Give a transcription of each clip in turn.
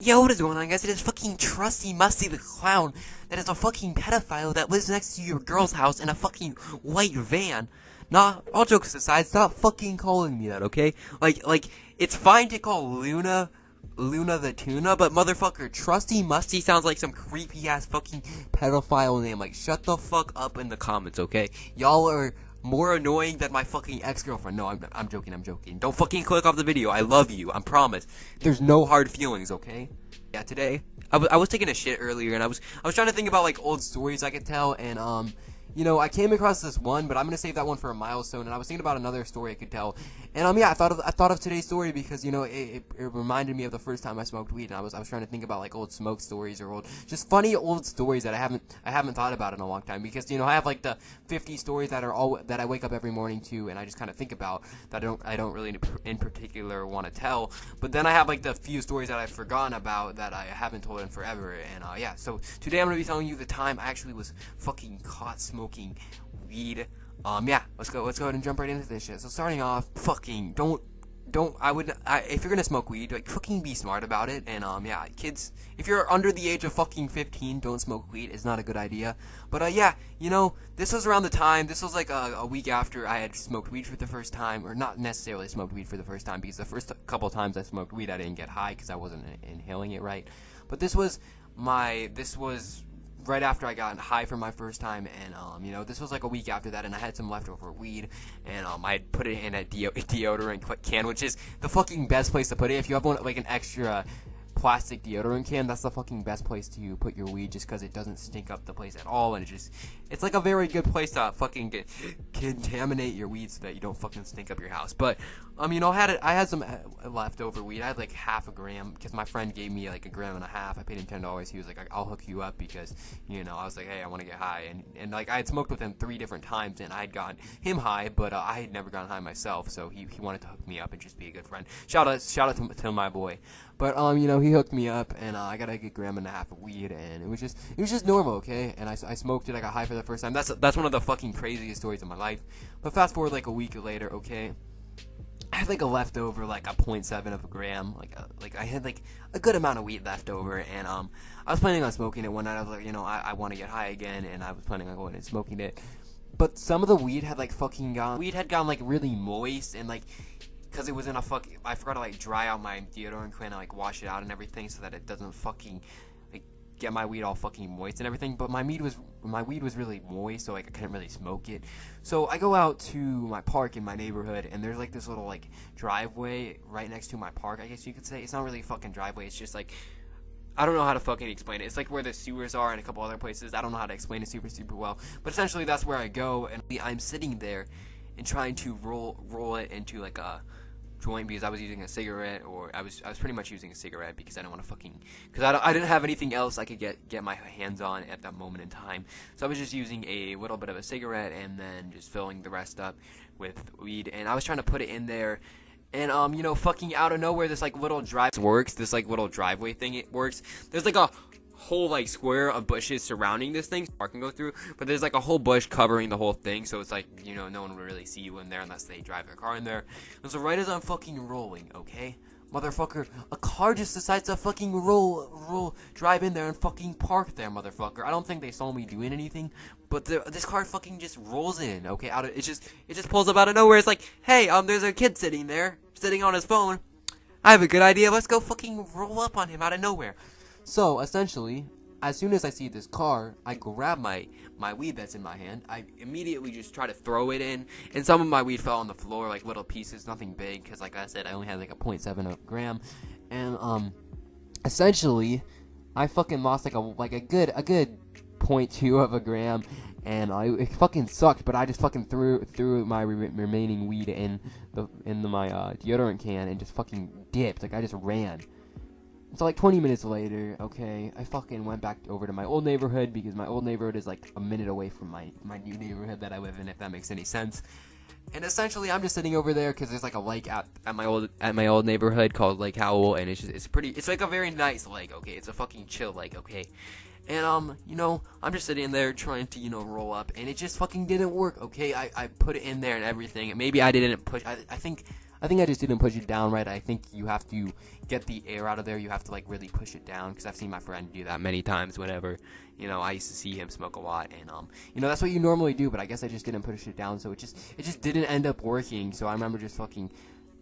Yo, what is going on, guys? It is fucking Trusty Musty the Clown that is a fucking pedophile that lives next to your girl's house in a fucking white van. Nah, all jokes aside, stop fucking calling me that, okay? It's fine to call Luna the Tuna, but motherfucker, Trusty Musty sounds like some creepy-ass fucking pedophile name. Like, shut the fuck up in the comments, okay? Y'all are more annoying than my fucking ex-girlfriend. No, I'm joking. Don't fucking click off the video. I love you. I promise. There's no hard feelings, okay? Yeah, today I was taking a shit earlier, and I was trying to think about like old stories I could tell, and I came across this one, but I'm gonna save that one for a milestone. And I was thinking about another story I could tell, and I thought of today's story because it reminded me of the first time I smoked weed, and I was trying to think about like old smoke stories or old just funny old stories that I haven't thought about in a long time, because I have like the 50 stories that I wake up every morning to, and I just kind of think about that I don't really in particular want to tell, but then I have like the few stories that I've forgotten about that I haven't told in forever, and yeah, so today I'm gonna be telling you the time I actually was fucking caught smoking weed. Yeah, let's go ahead and jump right into this shit. So starting off, fucking if you're gonna smoke weed, like, fucking be smart about it. And yeah, kids, if you're under the age of fucking 15, don't smoke weed. It's not a good idea. But yeah, this was around the time. This was like a week after I had smoked weed for the first time, or not necessarily smoked weed for the first time, because the first couple times I smoked weed, I didn't get high because I wasn't inhaling it right. But this was right after I got high for my first time, and this was like a week after that, and I had some leftover weed, and I put it in a deodorant can, which is the fucking best place to put it. If you have one like an extra plastic deodorant can, that's the fucking best place to put your weed, just because it doesn't stink up the place at all, and it's like a very good place to fucking contaminate your weed so that you don't fucking stink up your house. But I had some leftover weed. I had like half a gram because my friend gave me like a gram and a half. I paid him $10. He was like, I'll hook you up, because I was like, hey, I want to get high, and like I had smoked with him 3 different times, and I had gotten him high, but I had never gotten high myself, so he wanted to hook me up and just be a good friend. Shout out to my boy. But he hooked me up, and I got a good gram and a half of weed, and it was just normal, okay? And I smoked it. I got high for the first time. That's one of the fucking craziest stories of my life. But fast forward like a week later, okay? I had like a leftover, like a 0.7 of a gram, like I had like a good amount of weed left over, and I was planning on smoking it one night. I was like, I want to get high again, and I was planning on going and smoking it. But some of the weed had like gone like really moist, and like, because it was in I forgot to like dry out my deodorant can and like wash it out and everything so that it doesn't fucking like get my weed all fucking moist and everything. But my weed was really moist, so like I couldn't really smoke it. So I go out to my park in my neighborhood, and there's like this little like driveway right next to my park, I guess you could say. It's not really a fucking driveway, it's just like, I don't know how to fucking explain it. It's like where the sewers are and a couple other places. I don't know how to explain it super well, but essentially that's where I go, and I'm sitting there and trying to roll it into like a joint, because I was using a cigarette, or I was pretty much using a cigarette because I didn't want to because I didn't have anything else I could get my hands on at that moment in time. So I was just using a little bit of a cigarette and then just filling the rest up with weed, and I was trying to put it in there. And fucking out of nowhere, this like little driveway thing, it works. There's like a whole like square of bushes surrounding this thing so I can go through, but there's like a whole bush covering the whole thing, so it's like, no one will really see you in there unless they drive their car in there. And so right as I'm fucking rolling, okay, motherfucker, a car just decides to fucking drive in there and fucking park there, motherfucker. I don't think they saw me doing anything, but this car fucking just rolls in, okay, it just pulls up out of nowhere. It's like, hey, there's a kid sitting there, sitting on his phone. I have a good idea, let's go fucking roll up on him out of nowhere. So, essentially, as soon as I see this car, I grab my weed that's in my hand. I immediately just try to throw it in, and some of my weed fell on the floor, like little pieces, nothing big, because like I said, I only had like a 0.7 of a gram, and essentially, I fucking lost like a good 0.2 of a gram, and it fucking sucked, but I just fucking threw my remaining weed in my deodorant can and just fucking dipped, like I just ran. So like 20 minutes later, okay, I fucking went back over to my old neighborhood, because my old neighborhood is like a minute away from my new neighborhood that I live in, if that makes any sense. And essentially, I'm just sitting over there because there's like a lake at my old neighborhood called Lake Howell, and it's like a very nice lake, okay? It's a fucking chill lake, okay? And I'm just sitting there trying to roll up, and it just fucking didn't work, okay? I put it in there and everything, and maybe I didn't push. I think I think I just didn't push it down right. I think you have to get the air out of there. You have to like really push it down, because I've seen my friend do that many times whenever, I used to see him smoke a lot, and that's what you normally do, but I guess I just didn't push it down, so it just didn't end up working. So I remember just fucking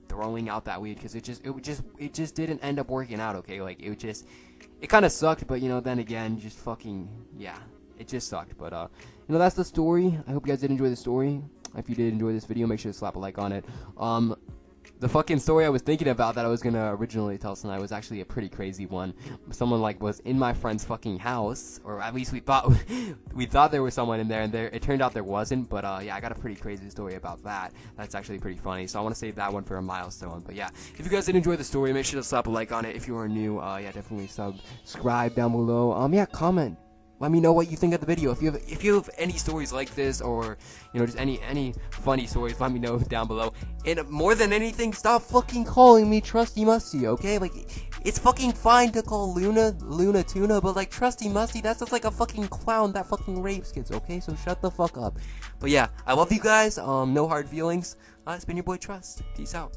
throwing out that weed, because it just didn't end up working out. Okay, like it kind of sucked, but then again, just fucking, yeah, it just sucked. But that's the story. I hope you guys did enjoy the story. If you did enjoy this video, make sure to slap a like on it. The fucking story I was thinking about that I was gonna originally tell tonight was actually a pretty crazy one. Someone was in my friend's fucking house, or at least we thought there was someone in there, and it turned out there wasn't. But yeah, I got a pretty crazy story about that. That's actually pretty funny. So I want to save that one for a milestone. But yeah, if you guys did enjoy the story, make sure to slap a like on it. If you are new, yeah, definitely subscribe down below. Yeah, comment. Let me know what you think of the video. If you have any stories like this, or just any funny stories, let me know down below. And more than anything, stop fucking calling me Trusty Musty, okay? Like, it's fucking fine to call Luna Tuna, but like Trusty Musty, that's just like a fucking clown that fucking rapes kids, okay? So shut the fuck up. But yeah, I love you guys. No hard feelings. It's been your boy Trust. Peace out.